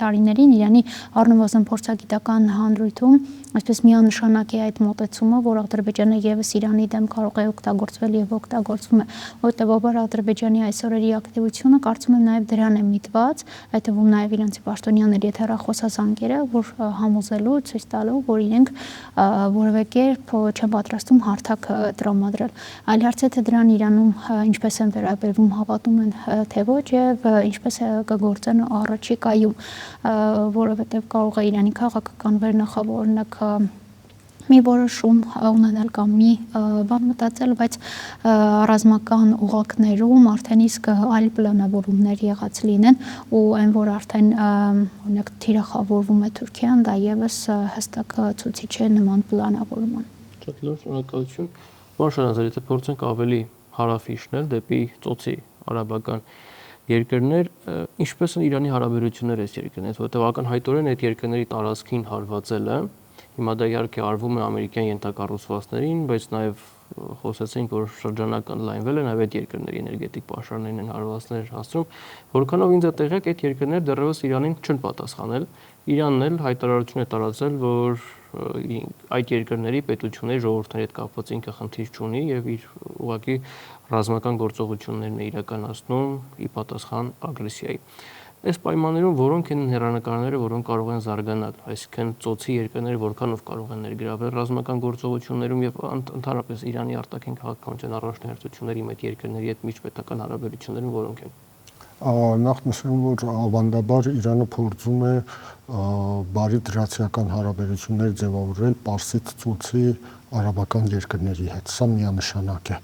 տարիներին Իրանի առնվազն փորձագիտական հանրույթում այսպես միանշանակ է այդ մոտեցումը, որ Ադրբեջանը եւս Իրանի դեմ կարող է օգտագործվել եւ օգտագործվում է, հետեւաբար Ադրբեջանի այսօրերի ակտիվությունը կարծում եմ նաեւ դրան է միտված, այդ թվում նաեւ իրանցի պաշտոնյաների հետ հեռախոսազանգերը, որ համոզելու, ցույց տալու, որ իրենք որևէ կերպ չեն պատրաստվում հարթակ տրամադրել։ Այլ հարց է թե դրան Իրանում ինչպես են վերաբերվում, հավատում են թե ոչ եւ ինչպես կգործեն առաջիկայում, որովհետեւ կարող է Իրանի քաղաքական վերնախավ օրինակ մի որոշում ունենալ կամ մի բան մտածել, բայց ռազմական ուղղակներում արդեն իսկ այլ պլանավորումներ եղած լինեն ու այն, որ արդեն օրինակ թիրախավորվում է Թուրքիան, դա եւս հստակ ցուցիչ է նման պլանավորման։ Շատ լավ, շնորհակալություն։ Պարոն եթե փորձենք ավելի հարավ իջնել դեպի ծոցի արաբական երկրներ, ինչպես են Իրանի հարաբերությունները այս երկրներից, որովհետև ակնհայտորեն այդ երկրների տարածքին հարվածելը հիմա դա իհարկե արվում է ամերիկյան ենթակառուցվածքներին, բայց նաև խոսեցինք, որ շրջանական լայնվել է, նաև այդ երկրների էներգետիկ պաշարներին են հարվածներ հասցնում, որքանով ինձ է տեղյակ, այդ երկրները դեռևս Իրանին չեն պատասխանել, Իրանն էլ հայտարարություն է տարածել, որ այդ երկրների պետությունների ժողովուրդների հետ կապված ինքը խնդիր չունի եւ իր ուղղակի ռազմական գործողություններն է իրականացնում ի պատասխան ագրեսիայի։ Այս պայմաններում որոնք են հեռանկարները, որոնք կարող են զարգանալ, այսինքն ծոցի երկրները որքանով կարող են ներգրավել ռազմական գործողություններում եւ ընդհանրապես Իրանի արտաքին քաղաքականության առաջնահերթությունների այդ երկրների հետ միջպետական հարաբերություններում որոնք են։ Նախ նշեմ, որ ավանդաբար Իրանը փորձում է բարի դրացիական հարաբերություններ ձևավորել Պարսից ծոցի արաբական երկրների հետ։ Սա միանշանակ է։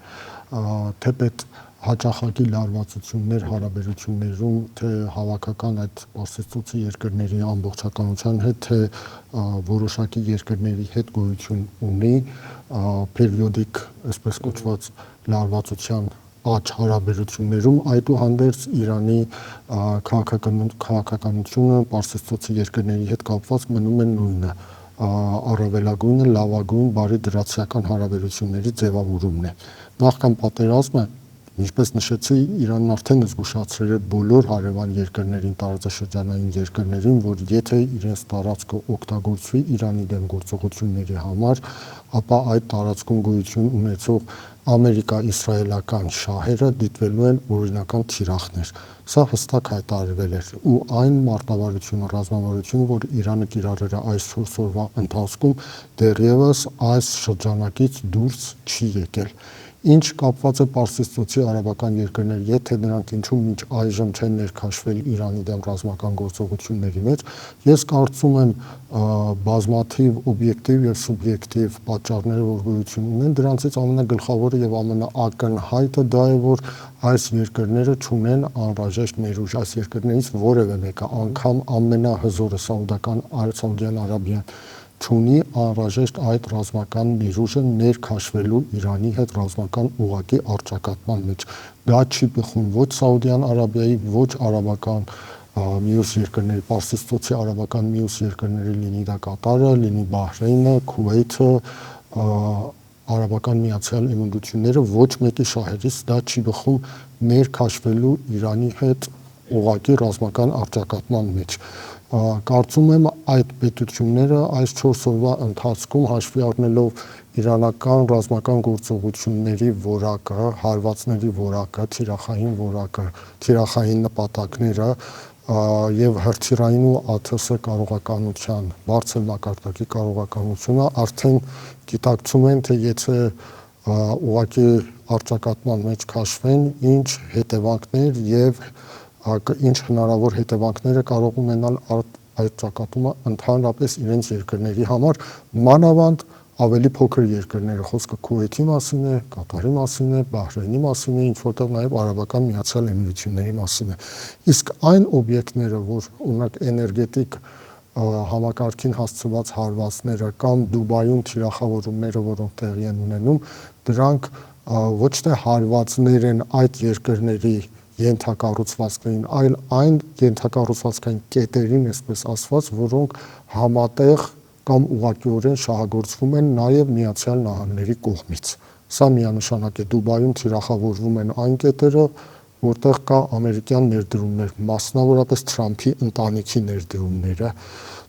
Թեպետ հաճախակի լարվածություններ հարաբերություններում, թե հավաքական այդ Պարսից ծոցի երկրների ամբողջականության հետ, թե որոշակի երկրների հետ գոյություն ունի պերիոդիկ, այսպես կոչված լարվածության աճ հարաբերություններում, այդուհանդերձ Իրանի քաղաքականությունը Պարսից ծոցի երկրների հետ կապված մնում է նույնը, առավելագույնը լավագույն բարի դրացիական հարաբերությունների ձևավորումն է։ Նախքան պատերազմը, ինչպես նշեցի, Իրանն արդեն զգուշացրել է բոլոր հարևան երկրներին, տարածաշրջանային երկրներին, որ եթե իրենց տարածքը օգտագործվի Իրանի դեմ գործողությունների համար, ապա այդ տարածքում գոյություն ունեցող ամերիկա-իսրայելական շահերը դիտվելու են օրինական թիրախներ։ Սա հստակ հայտարարվել էր ու այն մարտավարությունը, ռազմավարությունը, որ Իրանը կիրառել է այս 4 օրվա ընթացքում, դեռևս այս շրջանակից դուրս չի եկել։ Ինչ կապված է Պարսից ծոցի արաբական երկրների, եթե նրանք ինչու մինչ այժմ չեն ներքաշվել Իրանի դեմ ռազմական գործողությունների մեջ, ես կարծում եմ բազմաթիվ օբյեկտիվ եւ սուբյեկտիվ պատճառները, որ գոյություն ունեն, դրանցից ամենագլխավորը եւ ամենաակնհայտը դա է, որ այս երկրները չունեն անհրաժեշտ ներուժ, այս երկրներից որևէ մեկը, անգամ ամենահզորը Սաուդյան Արաբիան չունի անհրաժեշտ այդ ռազմական ներուժը ներքաշվելու Իրանի հետ ռազմական ուղղակի առճակատման մեջ։ Դա չի բխում ոչ Սաուդյան Արաբիայի, ոչ արաբական մյուս երկրների, Պարսից ծոցի արաբական մյուս երկրների, լինի դա Կատարը, լինի Բահրեյնը, Քուվեյթը, Արաբական Միացյալ Էմիրությունները, ոչ մեկի շահերից դա չի բխում ներքաշվելու Իրանի հետ ուղղակի ռազմական առճակատման մեջ։ Կարծում եմ այդ պետությունները այս 4 օրվա ընթացքում հաշվի առնելով իրանական ռազմական գործողությունների որակը, հարվածների որակը, թիրախային որակը, թիրախային նպատակները եւ հրթիռային ու ԱԹՍ կարողականության, բարձր մակարդակի կարողականությունը արդեն գիտակցում են, թե եթե ուղղակի առճակատման մեջ քաշվեն, ինչ հետևանքներ եւ ինչ հնարավոր հետևանքները կարող ունենալ այդ ճակատումը ընդհանրապես իրենց երկրների համար, մանավանդ ավելի փոքր երկրները, խոսքը Քուվեյթի մասին է, Կատարի մասին է, Բահրեյնի մասին է, ինչ որտեղ նաև Արաբական Միացյալ Էմիրությունների մասին է։ Իսկ այն օբյեկտները, որ օրինակ էներգետիկ համակարգին հասցված հարվածները կամ Դուբայում թիրախավորումները, որոնք տեղի են ունենում, դրանք ոչ թե հարվածներ են այդ երկրների ենթակառուցվածքներին, այլ այն ենթակառուցվածքային կետերին, այսպես ասված, որոնք համատեղ կամ ուղղակիորեն շահագործվում են նաև Միացյալ Նահանգների կողմից։ Սա միանշանակ է, Դուբայում թիրախավորվում են այն կետերը, որտեղ կա ամերիկյան ներդրումներ, մասնավորապես Թրամփի ընտանիքի ներդրումները,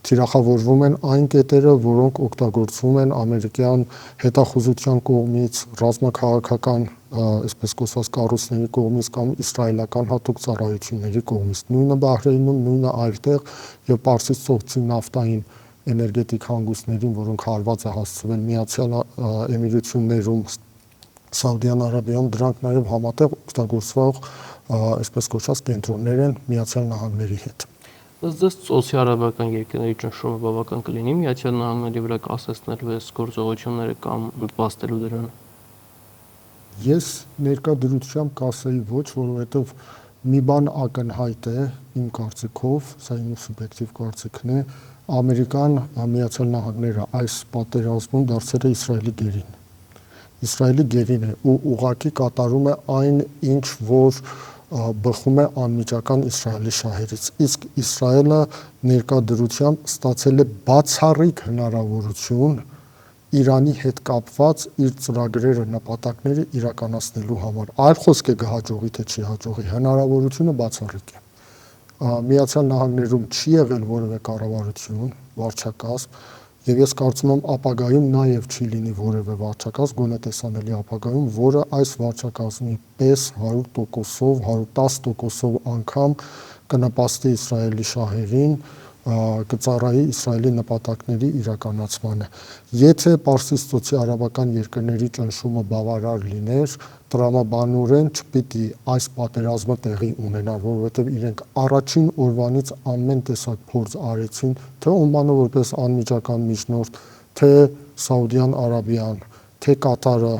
թիրախավորվում են այն կետերը, որոնք օգտագործվում են ամերիկյան հետախուզության կողմից, ռազմաքաղաքական, այսպես կոչված կառույցների կողմից կամ իսրայելական հատուկ ծառայությունների կողմից, նույնը Բահրեյնում, նույնը այլտեղ եւ Պարսից ծոցի նավթային էներգետիկ հանգույցներին, որոնք հարված է հասցվել Միացյալ Էմիրություններում, Սաուդյան Արաբիայում, դրանք նաև համատեղ օգտագործվող, այսպես կոչված կենտրոններ են Միացյալ Նահանգների հետ։ Ըստ ձեզ ծոցի արաբական երկրների ճնշումը բավական կլինի Միացյալ Նահանգների վրա կասեցնելու այս գործողությունները կամ նպաստելու դրան։ Ես ներկա դրությամբ կասեի ոչ, որովհետև մի բան ակնհայտ է իմ կարծիքով, սա իմ սուբյեկտիվ կարծիքն է, Ամերիկան, Միացյալ Նահանգները այս պատերազմում դարձել է Իսրայելի գերին։ Իսրայելի գերին է ու ուղղակի կատարում է այն, ինչ որ բխում է անմիջական Իսրայելի շահերից։ Իսկ Իսրայելը ներկա դրությամբ ստացել է բացառիկ հնարավորություն Իրանի հետ կապված իր ծրագրերը, նպատակները իրականացնելու համար։ Այլ խոսք է կհաջողի թե չի հաջողի, հնարավորությունը բացառիկ է։ Միացյալ Նահանգներում չի եղել որևէ կառավարություն, վարչակազմ, եւ ես կարծում եմ ապագայում նաեւ չի լինի որևէ վարչակազմ, գոնե տեսանելի ապագայում, որը այս վարչակազմի պես 100%-ով, 110%-ով անգամ կնպաստի Իսրայելի շահերին, կծառայի Իսրայելի նպատակների իրականացմանը։ Եթե Պարսից ծոցի արաբական երկրների ճնշումը բավարար լիներ, տրամաբանորեն չպիտի այս պատերազմը տեղի ունենար, որովհետև իրենք առաջին օրվանից ամեն տեսակ փորձ արեցին, թե Օմանը որպես անմիջական միջնորդ, թե Սաուդյան Արաբիան, թե Կատարը,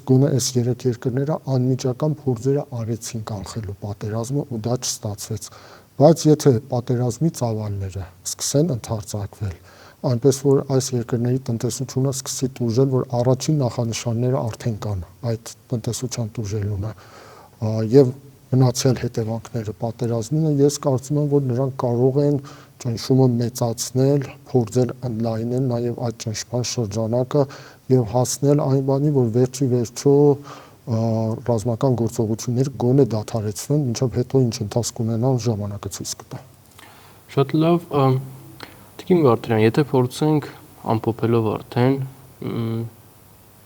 գոնե այս երեք երկրները անմիջական փորձերը արեցին կանխելու պատերազմը ու դա չստացվեց։ Բայց եթե պատերազմի ծավալները սկսեն ընդարձակվել, այնպես որ այս երկրների տնտեսությունը սկսի տուժել, որ առաջին նախանշանները արդեն կան այդ տնտեսության տուժելունը եւ մնացյալ հետևանքները պատերազմին, ես կարծում եմ, որ նրանք կարող են ճնշումը մեծացնել, փորձել ընդլայնել նաեւ այդ ճնշման շրջանակը եւ հասնել այն բանի, որ վերջի վերջո ռազմական գործողությունները գոնե դադարեցվեն, մինչև հետո ինչ ընթացք ունենան ժամանակը ցույց կտա։ Շատ լավ, Տիկին Վարդանյան, եթե փորձենք ամփոփելով արդեն,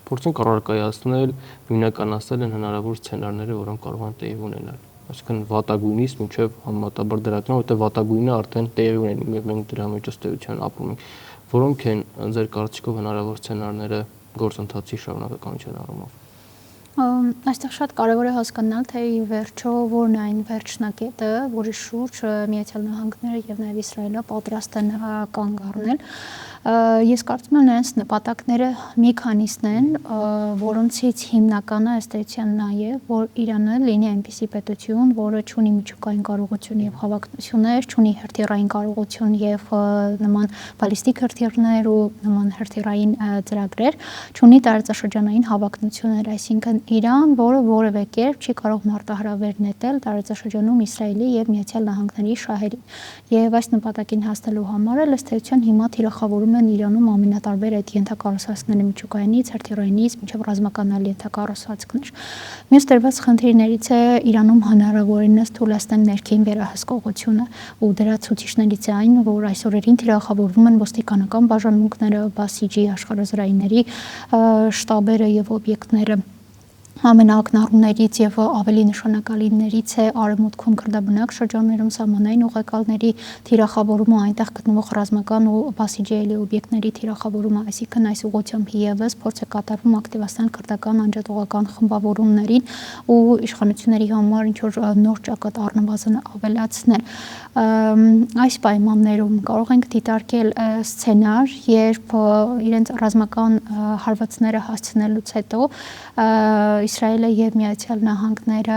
փորձենք առարկայացնել, նույնականացնել են հնարավոր սցենարները, որոնք կարող են տեղի ունենալ։ Այսինքն վատագույնից մինչև համեմատաբար դրական, որտեղ վատագույնը արդեն տեղի ունեն եւ մենք դրա մեջ ըստ էության ապրում ենք։ Որոնք են ձեր կարծիքով հնարավոր սցենարները գործընթացի շարունակականության առումով։ Այստեղ շատ կարևոր է հասկանալ, թե ի վերջո որն է այն վերջնակետը, որի շուրջ Միացյալ Նահանգները եւ նաեւ Իսրայելը պատրաստ են կանգ առնել։ Ես կարծում եմ նրանց նպատակները մի քանիսն են, որոնցից հիմնականը ըստ էության նա է, որ Իրանը լինի այնպիսի պետություն, որը ունի միջուկային կարողություն եւ հավակնություններ, ունի հրթիռային կարողություն եւ նման բալիստիկ հրթիռներ ու նման հրթիռային ծրագրեր, ունի տարածաշրջանային հավակնություններ, այսինքն Իրան, որը որևէ կերպ չի կարող մարտահրավեր նետել տարածաշրջանում Իսրայելի եւ Միացյալ Նահանգների շահերին։ Եվ այս նպատակին հասնելու համար ըստ էության հիմա թիրախավորում են Իրանում ամենատարբեր այդ ենթակառուցվածքների միջուկայինից, հրթիռայինից մինչև ռազմական այլ ենթակառուցվածքներ։ Մյուս դրված խնդիրներից է Իրանում հնարավորինս թույլատնել ներքին վերահսկողությունը ու դրա ցուցիչներից է այն, որ այս օրերին թիրախավորվում են ոստիկանական բաժանմունքները, Բասիջի աշխարհազրայինների շտաբերը եւ օբյեկտները։ Ամենաակնառուներից եւ ավելի նշանակալիներից է արևմուտքում քրդաբնակ շրջաններում սահմանային ուղեկալների թիրախավորումը, այնտեղ գտնվող ռազմական ու բասիջիելի օբյեկտների թիրախավորումը, այսինքն այս ուղղությամբ եւս փորձ է կատարվում ակտիվացնել քրդական անջատողական խմբավորումներին ու իշխանությունների համար ինչ որ նոր ճակատ առնվազն ավելացնել։ Այս պայմաններում կարող ենք դիտարկել սցենար, երբ իրենց ռազմական հարվածները հասցնելուց հետո Իսրայելը եւ Միացյալ Նահանգները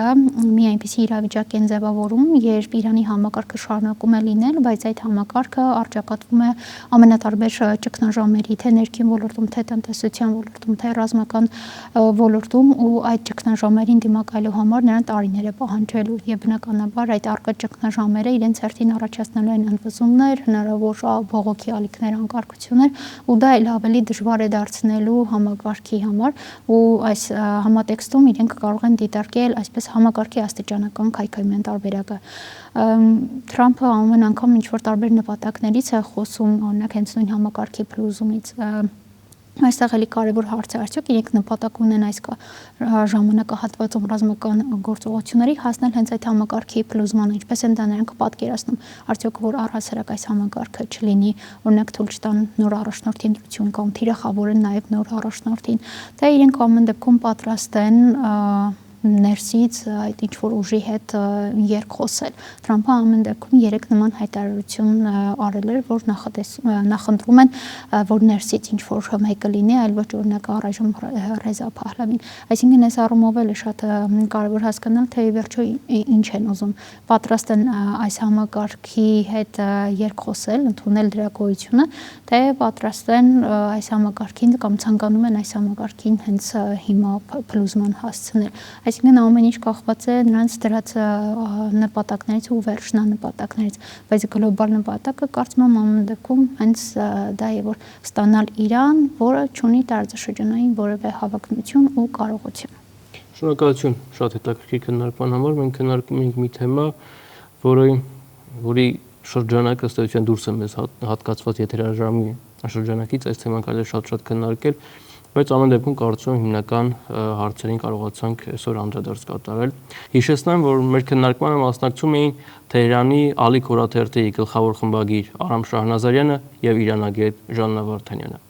մի այնպիսի իրավիճակ են ձևավորում, երբ Իրանի համակարգը շարունակում է լինել, բայց այդ համակարգը առճակատվում է ամենատարբեր ճգնաժամերի, թե ներքին ոլորտում, թե տնտեսության ոլորտում, թե ռազմական ոլորտում ու այդ ճգնաժամերին դիմակայելու համար նրան տարիներ է պահանջելու եւ բնականաբար այդ առկա ճգնաժամերը իրենց հերթին առաջացնելու են ընդվզումներ, հնարավոր բողոքի ալիքներ, անկարգություններ ու դա այլ ավելի դժվար է դարձնելու համակարգի համար ու այս համատեքստում իրենք կարող են դիտարկել այսպես համակարգի աստիճանական քայքայման տարբերակը։ Թրամփը ամեն անգամ ինչ-որ տարբեր նպատակներից է խոսում, օրինակ հենց նույն համակարգի փլուզումից։ Այստեղ էլի կարևոր հարց է, արդյոք իրենք նպատակ ունեն այս ժամանակահատվածում ռազմական գործողությունների հասնել հենց այդ համակարգի փլուզմանը, ինչպես են դա նրանք պատկերացնում, արդյոք որ առհասարակ այս համակարգը չլինի, օրինակ թույլ չտան նոր առաջնորդի ընտրություն կամ թիրախավորեն նաև նոր առաջնորդին, թե իրենք ամեն դեպքում պատրաստ են ներսից այդ ինչ որ ուժի հետ երկխոսել։ Թրամփը ամեն դեպքում 3 նման հայտարարություն արել էր, որ նախընտրում են, որ ներսից ինչ որ մեկը լինի, այլ ոչ օրինակ առայժմ Ռեզա Փահլավին։ Այսինքն այս առումով էլ է շատ կարևոր հասկանալ, թե ի վերջո ինչ են ուզում։ Պատրաստ են այս համակարգի հետ երկխոսել, ընդունել դրա գոյությունը, թե պատրաստ են այս համակարգին կամ ցանկանում են այս համակարգին հենց հիմա փլուզման հասցնել։ Այսինքն ամեն ինչ կախված է նրանց դրած նպատակներից ու վերջնանպատակներից, բայց գլոբալ նպատակը կարծում եմ ամեն դեպքում հենց դա է, որ ստանալ Իրան, որը ունի տարածաշրջանային որևէ հավակնություն ու կարողություն։ Շնորհակալություն շատ հետաքրքիր քննարկման համար։ Մենք քննարկում ենք մի թեմա, որի շրջանակը ըստ էության դուրս է մեզ հատկացված եթերաժամի շրջանակից, այս թեման կարելի է շատ քննարկել, բայց ամեն դեպքում կարծում եմ հիմնական հարցերին կարողացանք այսօր անդրադարձ կատարել։ Հիշեցնեմ, որ մեր քննարկմանը մասնակցում էին Թեհրանի Ալիք օրաթերթի գլխավոր խմբագիր Արամ Շահնազարյանը եւ իրանագետ Ժաննա Վարդանյանը։